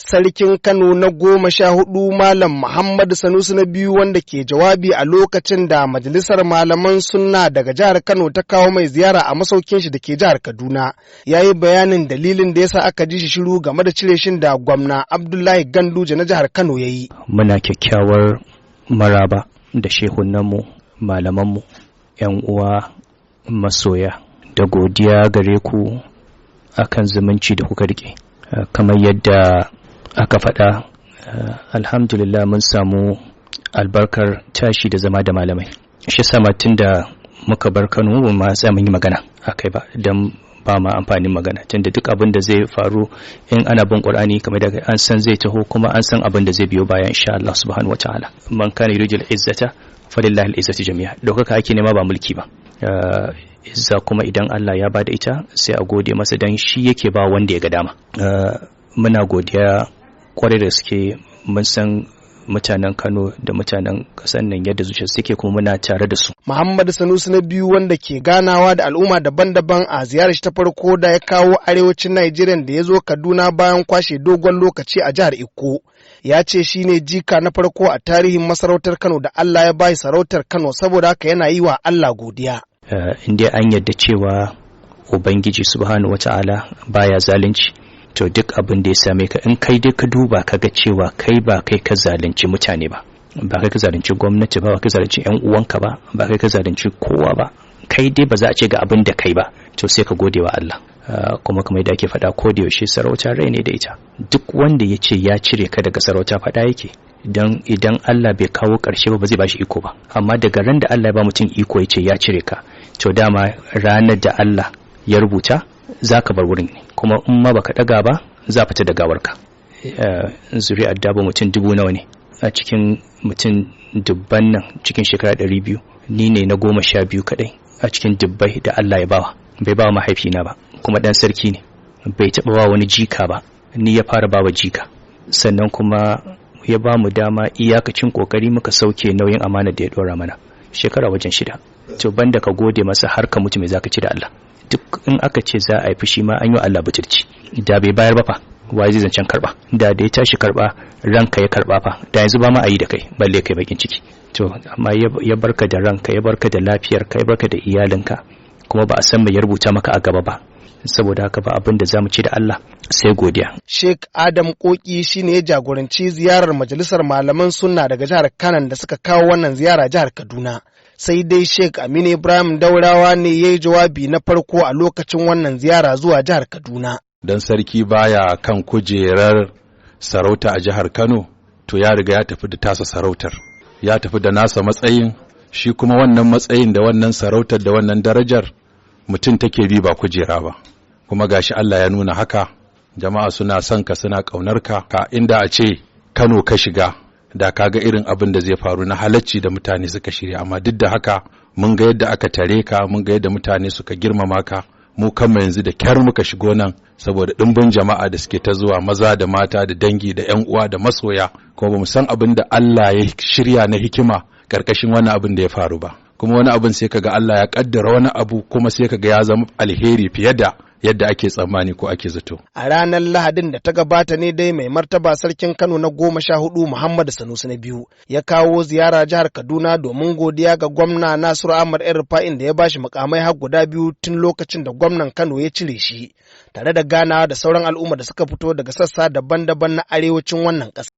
Sarkin Kano na 14 Malam Muhammadu Sanusi na biyu, wanda ke jawabi a lokacin da Majalisar Malaman Sunna daga jihar Kano ta kawo mai ziyara a masaukin shi da ke jihar Kaduna, ya yi bayanin dalilin da yasa aka ji shi shiru game da cire shin da gwamna Abdullahi Ganduje na jihar Kano ya yi. Muna kyakkyawar maraba da shehunanmu, malamanmu, 'yan uwa, masoya, da godiya gare ku akan zumunci da kuka rike. Kamar yadda aka faɗa, alhamdulillah mun samu albarkar tashi da zama da malamai. Shi sama tun da muka bar Kano ba ma sai mun yi magana akai ba, dan ba ma amfanin magana, tunda duk abin da zai faru in ana bin Qur'ani kamar da an san zai taho, kuma an san abin da zai biyo baya insha Allah subhanahu wataala. Man kana yurijul izzata falillahi al-izzatu jami'a. Dokaka ake nema ba mulki ba. Izza kuma idan Allah ya bada ita sai a gode masa, dan shi yake ba wanda ya ga dama. Muna godiya kwarai da suke, mun san mutanen Kano da mutanen ƙasar nan yadda zuciya suke, kuma muna tare da su. Muhammadu Sanusi na biyu, wanda ke ganawa da al'umma daban-daban a ziyarar shi ta farko da ya kawo arewacin Najeriya da ya zo Kaduna bayan kwashe dogon lokaci a jihar Ikko, ya ce shine jika na farko a tarihin masarautar Kano da Allah ya bai sarautar Kano, saboda haka yana yi wa Allah godiya. Inda an yadda cewa Ubangiji subhanahu wata'ala baya zalunci, to duk abin da ya same ka, in kai dai ka duba ka ga cewa kai ba kai ka zalunci mutane ba, ba kai ka zalunci gwamnati ba, ba kai ka zalunci ƴan uwanka ba, ba kai ka zalunci kowa ba, kai dai ba za a ce ga abin da kai ba, to sai ka gode wa Allah. Kuma kamar yadda ake faɗa ko da yaushe, sarauta rai ne da ita. Duk wanda ya ce ya cire ka daga sarauta faɗa yake, dan idan Allah bai kawo ƙarshe ba zai bashi iko ba. Amma daga ran da Allah ya ba mutum iko ya ce ya cire ka, to dama ranar da Allah ya rubuta za ka bar wurin ne, kuma in ma baka daga ba za fita da gawarka. Zuri'ar dabo mutum 1000 nawa ne a cikin mutum dubban nan, cikin shekara 200 ni ne na 12 kadai a cikin dubbai da Allah ya bawa. Bai bawa mahaifina ba, kuma dan sarki ne, bai taba ba wani jika ba, ni ya fara bawa jika. Sannan kuma ya ba mu dama iyakacin kokari muka sauke nauyin amana da ya dora mana shekara wajen 6. To banda ka gode masa har ka mutu, me zaka ci da Allah? Duk in aka ce za a yi fushi ma an yi Allah butulci. Da bai bayar ba fa, wai zai zancen karba? Da ya tashi karba, ranka ya karba fa, da yanzu ba ma a yi da kai, balle kai bakin ciki. To amma ya barka da ranka, ya barka da lafiyarka, ya barka da iyalinka, kuma ba a san mai ya rubuta maka a gaba ba. Saboda haka ba abin da zamu ci da Allah sai godiya. Sheikh Adam Koki shine ya jagoranci ziyarar Majalisar Malaman Sunna daga jihar Kano da suka kawo wannan ziyara jihar Kaduna. Sai dai Sheikh Aminu Ibrahim Daurawa ne ya yi jawabi na farko a lokacin wannan ziyara zuwa jihar Kaduna. Dan sarki baya kan kujerar sarauta a jihar Kano, to ya riga ya tafi da tasa sarautar, ya tafi da nasa matsayin, shi kuma wannan matsayin da wannan sarautar da wannan darajar mutum take bi ba kujera ba. Kuma gashi Allah ya nuna haka, jama'a suna son ka, suna ƙaunar ka, inda a ce Kano ka shiga da kaga irin abin da zai faru na halacci da mutane suka shirya. Amma duk da haka mun ga yadda aka tare ka, mun ga yadda mutane suka girmama ka. Mu kanmu yanzu da kyar muka shigo nan saboda ɗimbin jama'a da suke ta zuwa, maza da mata da dangi da ƴan uwa da masoya, kuma bamu san abin da Allah ya shirya na hikima karkashin wani abin da ya faru ba. Kuma wani abin sai kaga Allah ya kaddara wani abu, kuma sai kaga ya zama alheri fiye da yadda ake tsammani ko ake zato. A ranar Lahadin da ta gabata ne dai mai martaba sarkin Kano na 14 Muhammadu Sanusi na biyu ya kawo ziyara jihar Kaduna domin godiya ga gwamna Nasiru Ahmad El-Rufa'in da ya bashi mukamai har guda 2 tun lokacin da gwamnan Kano ya cire shi, tare da ganawa da sauran al'umma da suka fito daga sassa daban-daban na arewacin wannan ƙasa.